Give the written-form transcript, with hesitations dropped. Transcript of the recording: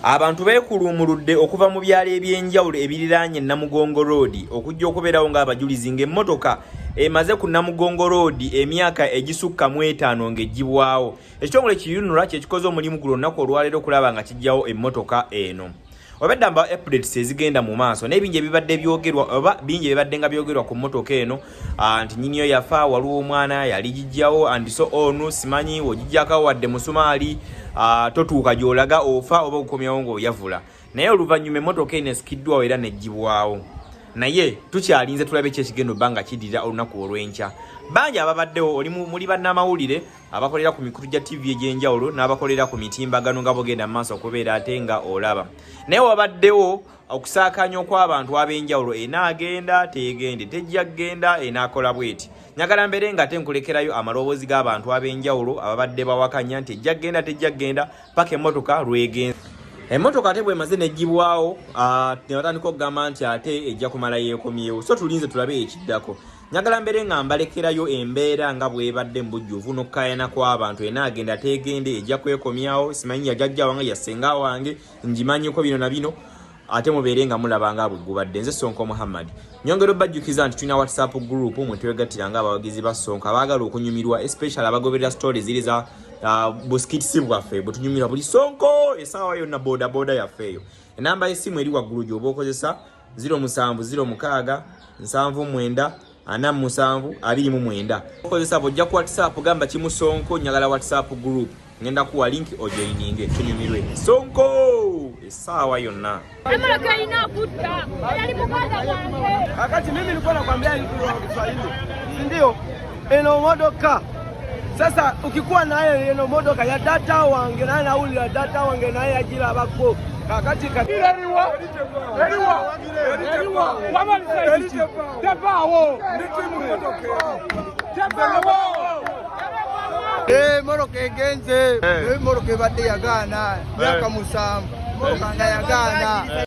Abantu beekulumuludde okuva mu byalo ebyenjawulo ebiriraanye Namugongo Road okujja okubeerawo ng'abajulizi ng'emmotoka emaze ku Namugongo Road emyaka egisukka mu 5 ng'eggyibwawo. Ekitongole kiyunula kye kikoze omulimu ku lunaku olwaleero okulaba nga kijjawo emmotoka eno. Obedda mba updates ezigenda mu maaso n'ebingi ebibadde byogerwa oba bingi ebibadde nga byogerwa ku mmotoka eno anti nnyiniyo yafa, waliwo omwana yali gijjawo and so on, simanyi wogijjako wadde musumaali totuuka gy'olaga ofa oba okukomyawo ng'oyavula. Naye oluvannyuma emmotoka eno esikiddwawo era n'eggyibwawo. Naye tukyalinze tulabe ki ekigenda obba nga kiddirira olunaku olw'enkya. Bangi ababaddewo oli muli bannamawulire abakolera ku mikutu gya TV egy'enjawulo n'abakolera ku mitimbagano nga bogenda mu maaso okubeera ate nga olaba. Naye wabaddewo okusaakaanya okw'abantu ab'enjawulo, enaagenda teegende, tejja kgenda enaakola bweti. Njagala mbeere nga ate nkulekerayo amaloboozi g'abantu ab'enjawulo ababadde bawakanya nti ejja kgenda tejja kgenda paka emmotoka lwegenza. Emmotoka ate bw'emaze n'eggyibwawo ne batandika okugamba nti ate ejja kumala yeekomyewo. So tulinze tulabe ekiddako. Njagala mbeere nga mbalekerayo embeera nga bw'ebadde mu bujjuvu n'okukayana kw'abantu, enaagenda teegende ejja kwekomyawo, simanyi yajjajja wange yassenga wange ngimanyiko bino na bino, ate mubeere nga mulaba nga bwe gubadde. Nze Sonko Muhammad nyongera obbajjukiza nti tulina WhatsApp group mwe twegattira nga abawagizi ba Sonko abaagala okunyumirwa, especially abagoberera stories ziri za buskitisi bwaffe bwe tunyumirwa buli Sonko essaawa yonna boda yaffe eyo. Enamba y'essimu eri waggulu gy'oba okozesa 0706 79 47 okozesa bw'ojja ku WhatsApp gamba kimu Sonko nyagala WhatsApp group, ngenda kuwa link ojoininge tunyumirwe Sonko essaawa yonna. Wakati mimi nilikuwa nakwambia hivi kwa Kiswahili, si ndio? Eno modoka sasa ukikuwa naye eno modoka ya data wange naye nauli ya data wange naye ajira bako kakati eriwa wama nisaidiki tebawo moroka egenze moroka ebadde yagaana myaka 7 moroka nga yagaana.